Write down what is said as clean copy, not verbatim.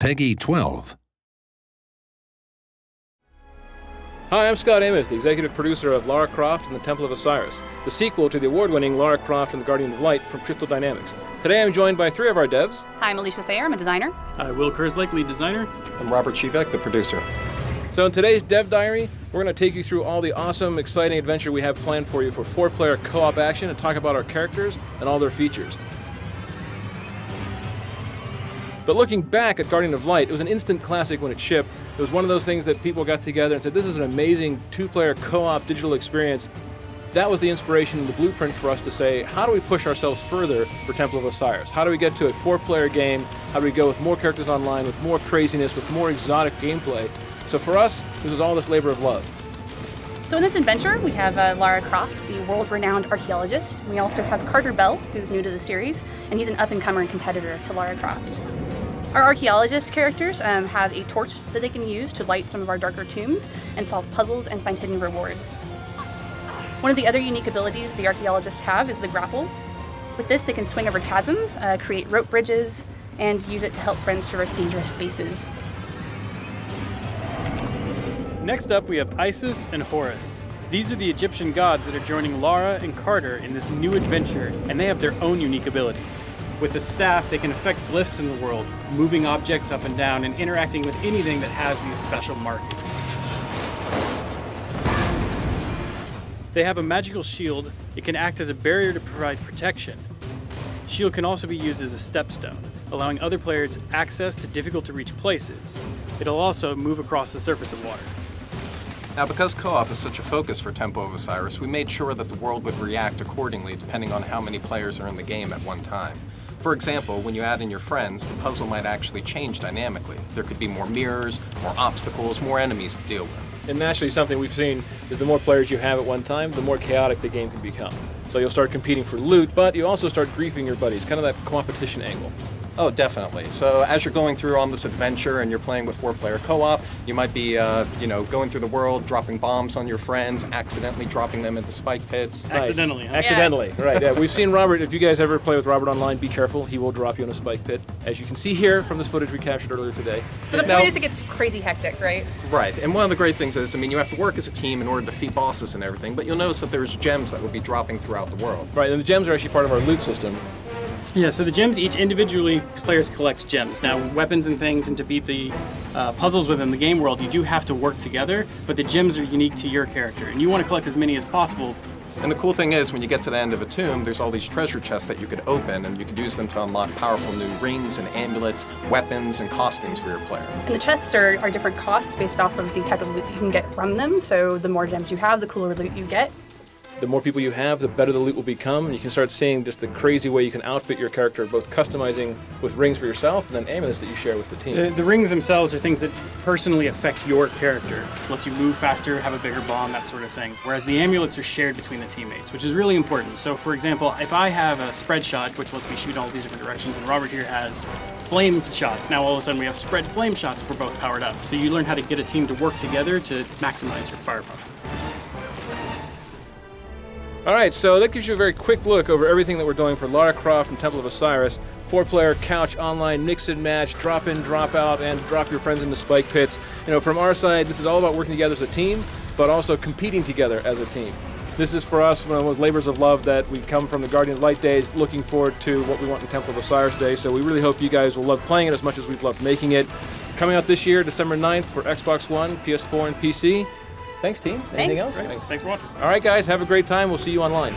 Peggy 12. Hi, I'm Scott Amos, the executive producer of Lara Croft and the Temple of Osiris, the sequel to the award-winning Lara Croft and the Guardian of Light from Crystal Dynamics. Today I'm joined by 3 of our devs. Hi, I'm Alicia Thayer, I'm a designer. Hi, Will Kerslake, lead designer. I'm Robert Chivek, the producer. So in today's Dev Diary, we're going to take you through all the awesome, exciting adventure we have planned for you for 4-player co-op action and talk about our characters and all their features. But looking back at Guardian of Light, it was an instant classic when it shipped. It was one of those things that people got together and said, this is an amazing 2-player co-op digital experience. That was the inspiration and the blueprint for us to say, how do we push ourselves further for Temple of Osiris? How do we get to a 4-player game? How do we go with more characters online, with more craziness, with more exotic gameplay? So for us, this is all this labor of love. So in this adventure, we have Lara Croft, the world-renowned archaeologist. We also have Carter Bell, who's new to the series, and he's an up-and-comer and competitor to Lara Croft. Our archaeologist characters have a torch that they can use to light some of our darker tombs and solve puzzles and find hidden rewards. One of the other unique abilities the archaeologists have is the grapple. With this, they can swing over chasms, create rope bridges, and use it to help friends traverse dangerous spaces. Next up, we have Isis and Horus. These are the Egyptian gods that are joining Lara and Carter in this new adventure, and they have their own unique abilities. With the staff, they can affect glyphs in the world, moving objects up and down and interacting with anything that has these special markings. They have a magical shield. It can act as a barrier to provide protection. The shield can also be used as a stepstone, allowing other players access to difficult-to-reach places. It'll also move across the surface of water. Now, because co-op is such a focus for Temple of Osiris, we made sure that the world would react accordingly depending on how many players are in the game at one time. For example, when you add in your friends, the puzzle might actually change dynamically. There could be more mirrors, more obstacles, more enemies to deal with. And naturally, something we've seen is the more players you have at one time, the more chaotic the game can become. So you'll start competing for loot, but you also start griefing your buddies, kind of that competition angle. Oh, definitely. So as you're going through on this adventure and you're playing with 4-player co-op, you might be, going through the world, dropping bombs on your friends, accidentally dropping them into spike pits. Nice. Accidentally, huh? Accidentally, right. Yeah, we've seen Robert. If you guys ever play with Robert online, be careful. He will drop you in a spike pit, as you can see here from this footage we captured earlier today. But the point is it gets crazy hectic, right? Right, and one of the great things is, you have to work as a team in order to defeat bosses and everything, but you'll notice that there's gems that will be dropping throughout the world. Right, and the gems are actually part of our loot system. Yeah, so the gems, each individually, players collect gems. Now, weapons and things, and to beat the puzzles within the game world, you do have to work together, but the gems are unique to your character, and you want to collect as many as possible. And the cool thing is, when you get to the end of a tomb, there's all these treasure chests that you could open, and you could use them to unlock powerful new rings and amulets, weapons, and costumes for your player. And the chests are different costs based off of the type of loot that you can get from them, so the more gems you have, the cooler loot you get. The more people you have, the better the loot will become, and you can start seeing just the crazy way you can outfit your character, both customizing with rings for yourself and then amulets that you share with the team. The rings themselves are things that personally affect your character. Lets you move faster, have a bigger bomb, that sort of thing. Whereas the amulets are shared between the teammates, which is really important. So for example, if I have a spread shot, which lets me shoot all these different directions, and Robert here has flame shots, now all of a sudden we have spread flame shots if we're both powered up. So you learn how to get a team to work together to maximize your firepower. All right, so that gives you a very quick look over everything that we're doing for Lara Croft and Temple of Osiris. 4-player couch online, mix and match, drop in, drop out, and drop your friends into spike pits. From our side, this is all about working together as a team, but also competing together as a team. This is for us one of those labors of love that we come from the Guardian of Light days, looking forward to what we want in Temple of Osiris Day. So we really hope you guys will love playing it as much as we've loved making it. Coming out this year, December 9th for Xbox One, PS4, and PC. Thanks, team. Anything else? Thanks for watching. All right, guys, have a great time. We'll see you online.